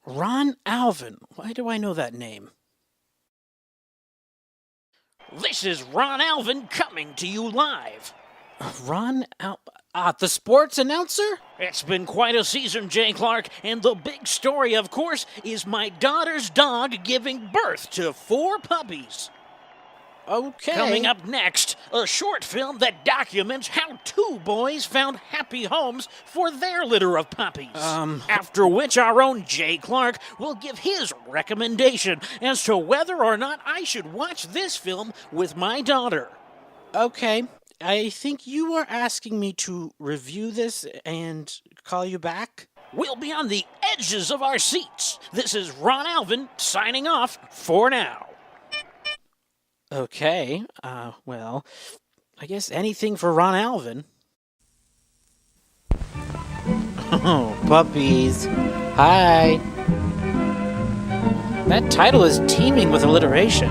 Ron Alvin. Why do I know that name? This is Ron Alvin coming to you live. The sports announcer? It's been quite a season, Jay Clark, and the big story, of course, is my daughter's dog giving birth to 4 puppies. Okay. Coming up next, a short film that documents how 2 boys found happy homes for their litter of puppies. After which our own Jay Clark will give his recommendation as to whether or not I should watch this film with my daughter. Okay. I think you are asking me to review this and call you back? We'll be on the edges of our seats. This is Ron Alvin signing off for now. Okay, well, I guess anything for Ron Alvin. Oh, Puppies. Hi. That title is teeming with alliteration.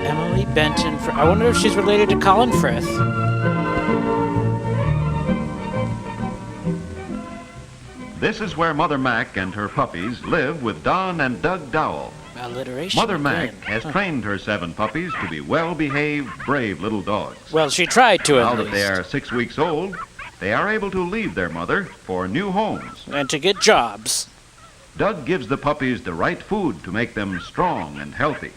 Emily Benton. I wonder if she's related to Colin Firth. This is where Mother Mack and her puppies live with Don and Doug Dowell. Alliteration. Mother Mack again. has trained her 7 puppies to be well-behaved, brave little dogs. Well, she tried to Now at that least. they are 6 weeks old, they are able to leave their mother for new homes. And to get jobs. Doug gives the puppies the right food to make them strong and healthy.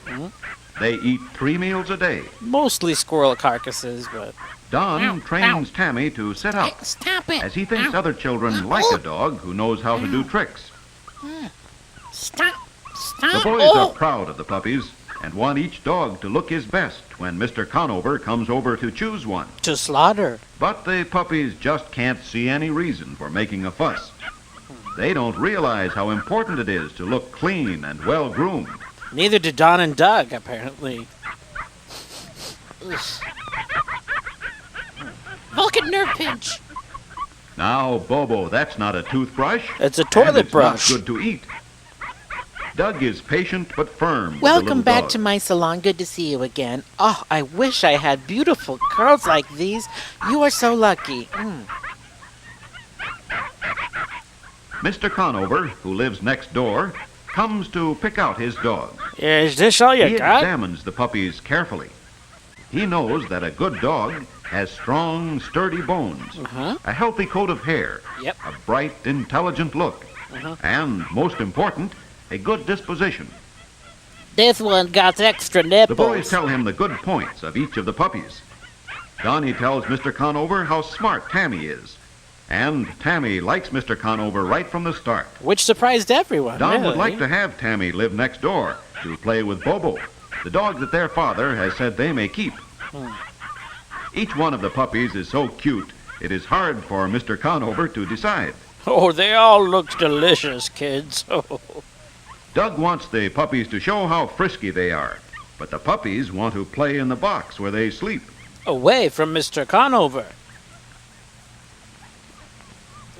They eat 3 meals a day. Mostly squirrel carcasses, but... Don trains Tammy to sit up, Stop it. as he thinks other children like a dog who knows how to do tricks. Stop. The boys are proud of the puppies and want each dog to look his best when Mr. Conover comes over to choose one. to slaughter. But the puppies just can't see any reason for making a fuss. They don't realize how important it is to look clean and well-groomed. Neither did Don and Doug, apparently. Vulcan nerve pinch. Now, Bobo, that's not a toothbrush. It's a and toilet it's brush. not good to eat. Doug is patient but firm with the Welcome little back dog. to my salon. Good to see you again. Oh, I wish I had beautiful curls like these. You are so lucky. Mr. Conover, who lives next door, comes to pick out his dog. Is this all He you got? examines the puppies carefully. He knows that a good dog has strong, sturdy bones, a healthy coat of hair, Yep. a bright, intelligent look, and, most important, a good disposition. This one got extra The nipples. boys tell him the good points of each of the puppies. Donnie tells Mr. Conover how smart Tammy is. And Tammy likes Mr. Conover right from the start. Which surprised everyone, Don really. would like to have Tammy live next door to play with Bobo, the dog that their father has said they may keep. Each one of the puppies is so cute, it is hard for Mr. Conover to decide. Oh, they all look delicious, kids. Doug wants the puppies to show how frisky they are, but the puppies want to play in the box where they sleep. Away from Mr. Conover.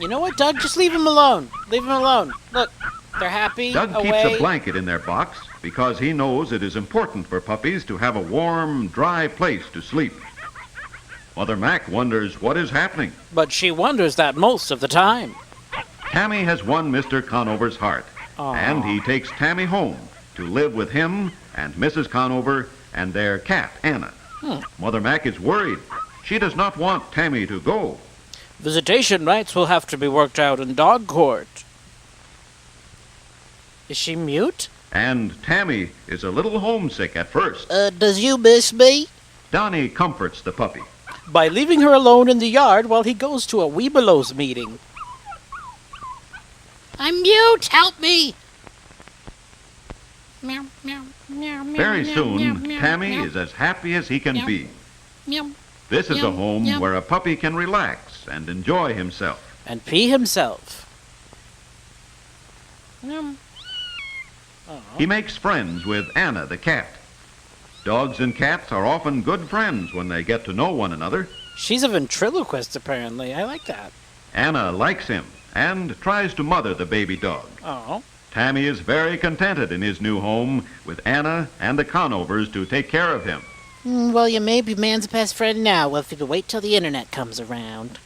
You know what, Doug? Just leave him alone. Leave him alone. Look, they're happy. Doug away. keeps a blanket in their box because he knows it is important for puppies to have a warm, dry place to sleep. Mother Mack wonders what is happening. But she wonders that most of the time. Tammy has won Mr. Conover's heart, and he takes Tammy home to live with him and Mrs. Conover and their cat, Anna. Mother Mack is worried. She does not want Tammy to go. Visitation rights will have to be worked out in dog court. Is she mute? And Tammy is a little homesick at first. Does you miss me? Donnie comforts the puppy. By leaving her alone in the yard while he goes to a Weebelows meeting. I'm mute. Help me. Meow, meow, meow, meow, Very meow, soon, meow, meow, Tammy meow, is as happy as he can Meow. be. meow. This is a Meow, home meow. where a puppy can relax and enjoy himself. And pee himself. He makes friends with Anna the cat. Dogs and cats are often good friends when they get to know one another. She's a ventriloquist, apparently. I like that. Anna likes him and tries to mother the baby dog. Oh. Tammy is very contented in his new home with Anna and the Conovers to take care of him. Well, you may be man's best friend now. Well, if you could wait till the internet comes around.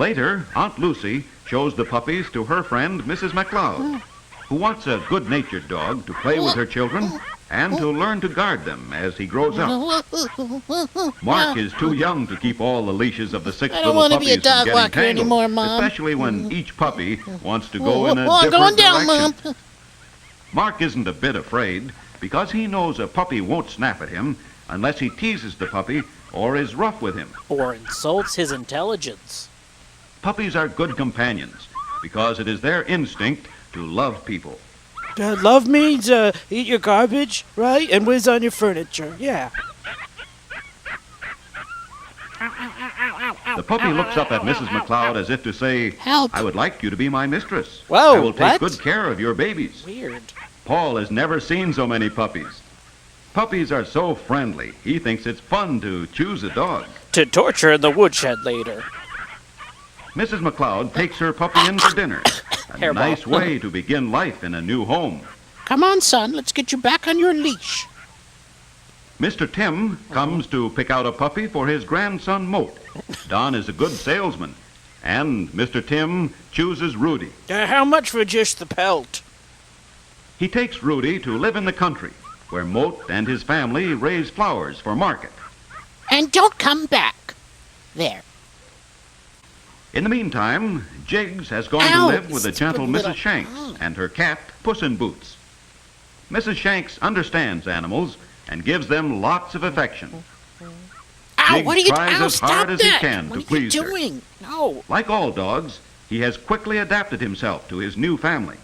Later, Aunt Lucy shows the puppies to her friend, Mrs. McLeod, who wants a good-natured dog to play with her children and to learn to guard them as he grows up. Mark is too young to keep all the leashes of the six I don't little want to be a puppies from dog getting walker tangled, anymore, Mom. especially when each puppy wants to go in a I'm different going down, direction. Mom. Mark isn't a bit afraid because he knows a puppy won't snap at him unless he teases the puppy or is rough with him. Or insults his intelligence. Puppies are good companions because it is their instinct to love people. Love means eat your garbage, right? And whiz on your furniture. Yeah. The puppy looks up at Mrs. McLeod as if to say, Help. I would like you to be my mistress. Whoa, I will take what? good care of your babies. Weird. Paul has never seen so many puppies. Puppies are so friendly, he thinks it's fun to choose a dog. To torture in the woodshed later. Mrs. McLeod takes her puppy in for dinner. A Hairball. nice way to begin life in a new home. Come on, son. Let's get you back on your leash. Mr. Tim comes to pick out a puppy for his grandson Moat. Don is a good salesman, and Mr. Tim chooses Rudy. How much for just the pelt? He takes Rudy to live in the country, where Moat and his family raise flowers for market. And don't come back. There. In the meantime, Jiggs has gone Ow, to live with the gentle stupid little- Mrs. Shanks and her cat, Puss in Boots. Mrs. Shanks understands animals and gives them lots of affection. Ow, Jiggs what are you tries Ow, as stop hard as he that. can What to are you please her. doing? No. Like all dogs, he has quickly adapted himself to his new family.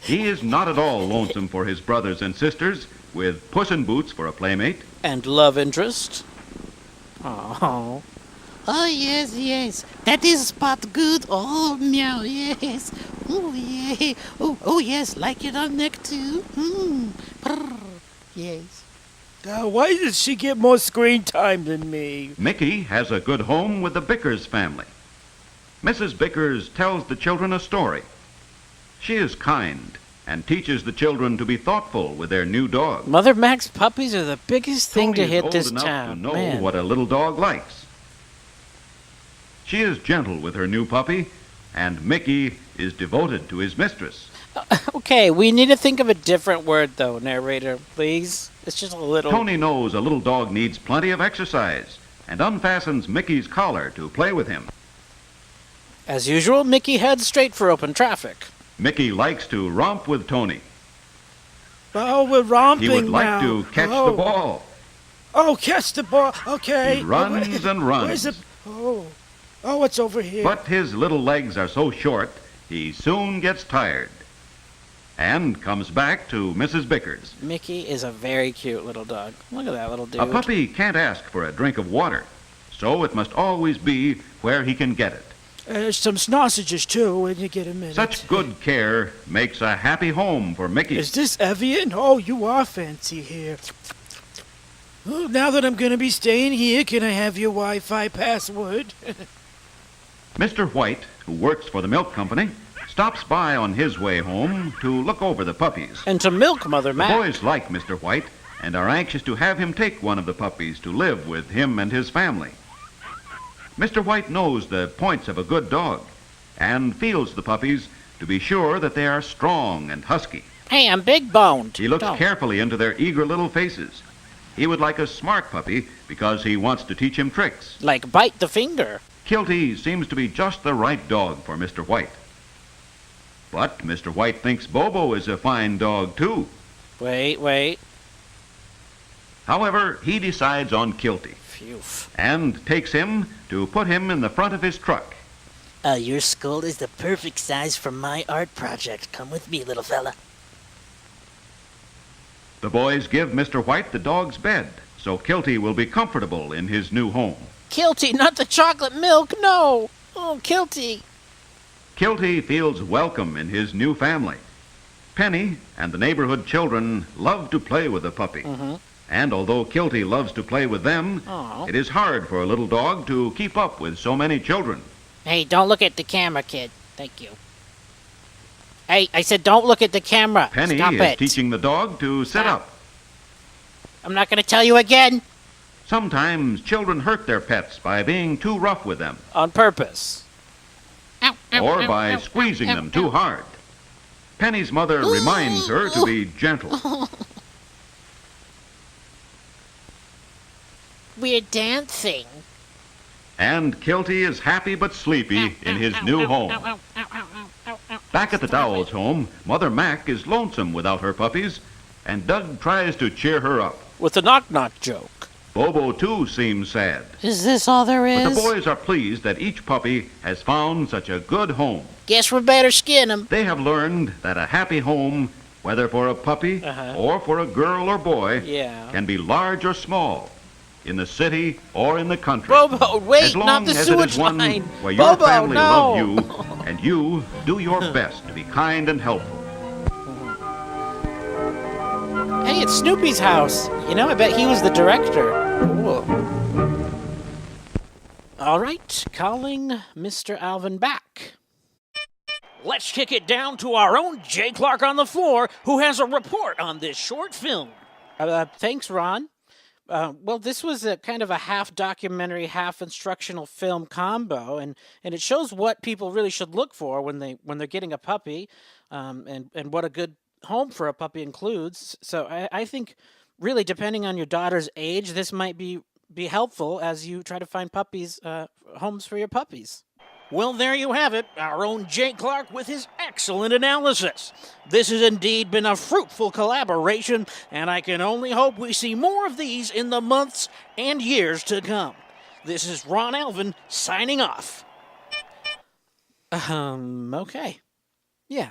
He is not at all lonesome for his brothers and sisters, with Puss in Boots for a playmate, And love interest? Oh. Oh, yes, yes. That is spot good. Oh, meow, yes. Oh, yeah. Oh, yes. Like it on neck, too. Purr. Yes. Why does she get more screen time than me? Mickey has a good home with the Bickers family. Mrs. Bickers tells the children a story. She is kind and teaches the children to be thoughtful with their new dog. Mother Mack's puppies are the biggest thing Tony to is hit old this enough town. to know Man. what a little dog likes. She is gentle with her new puppy, and Mickey is devoted to his mistress. Okay, we need to think of a different word, though, narrator, please. It's just a little... Tony knows a little dog needs plenty of exercise and unfastens Mickey's collar to play with him. As usual, Mickey heads straight for open traffic. Mickey likes to romp with Tony. Oh, we're romping He would like now. to catch Oh. the ball. Oh, catch the ball. Okay. He runs and runs. Where's it? Oh, it's over here. But his little legs are so short, he soon gets tired and comes back to Mrs. Bickers. Mickey is a very cute little dog. Look at that little dude. A puppy can't ask for a drink of water, so it must always be where he can get it. There's some sausages, too, when you get a minute. Such good care makes a happy home for Mickey. Is this Evian? Oh, you are fancy here. Oh, now that I'm going to be staying here, can I have your Wi-Fi password? Mr. White, who works for the milk company, stops by on his way home to look over the puppies. And to milk Mother The Mack. boys like Mr. White and are anxious to have him take one of the puppies to live with him and his family. Mr. White knows the points of a good dog and feels the puppies to be sure that they are strong and husky. Hey, I'm big boned. He looks Don't. carefully into their eager little faces. He would like a smart puppy because he wants to teach him tricks. Like bite the finger. Kilty seems to be just the right dog for Mr. White. But Mr. White thinks Bobo is a fine dog, too. Wait. However, he decides on Kilty Phew. and takes him to put him in the front of his truck. Your skull is the perfect size for my art project. Come with me, little fella. The boys give Mr. White the dog's bed, so Kilty will be comfortable in his new home. Kilty, not the chocolate milk, no. Oh, Kilty. Kilty feels welcome in his new family. Penny and the neighborhood children love to play with the puppy. And although Kilty loves to play with them, Aw. it is hard for a little dog to keep up with so many children. Hey, don't look at the camera, kid. Thank you. Hey, I said don't look at the camera. Penny Stop is it. teaching the dog to sit Stop. up. I'm not going to tell you again. Sometimes children hurt their pets by being too rough with them. On purpose. or by squeezing them too hard. Penny's mother reminds her to be gentle. We're dancing. And Kilty is happy but sleepy in his new home. Back at the Dowells' home, Mother Mack is lonesome without her puppies, and Doug tries to cheer her up. With a knock-knock joke. Bobo, too, seems sad. Is this all there But is? the boys are pleased that each puppy has found such a good home. Guess we better skin him. They have learned that a happy home, whether for a puppy or for a girl or boy, can be large or small, in the city or in the country. Bobo, wait, as long not the as sewage it is one line. where your Bobo, family no. love you, and you do your best to be kind and helpful. Hey, it's Snoopy's house. You know, I bet he was the director. Cool. All right, calling Mr. Alvin back. Let's kick it down to our own Jay Clark on the floor, who has a report on this short film. Thanks, Ron. Well, this was a kind of a half documentary, half instructional film combo, and it shows what people really should look for when they're getting a puppy, and what a good home for a puppy includes. So I think really depending on your daughter's age, this might be helpful as you try to find puppies, homes for your puppies. Well, there you have it, our own Jay Clark with his excellent analysis. This has indeed been a fruitful collaboration, and I can only hope we see more of these in the months and years to come. This is Ron Alvin signing off. Okay. Yeah.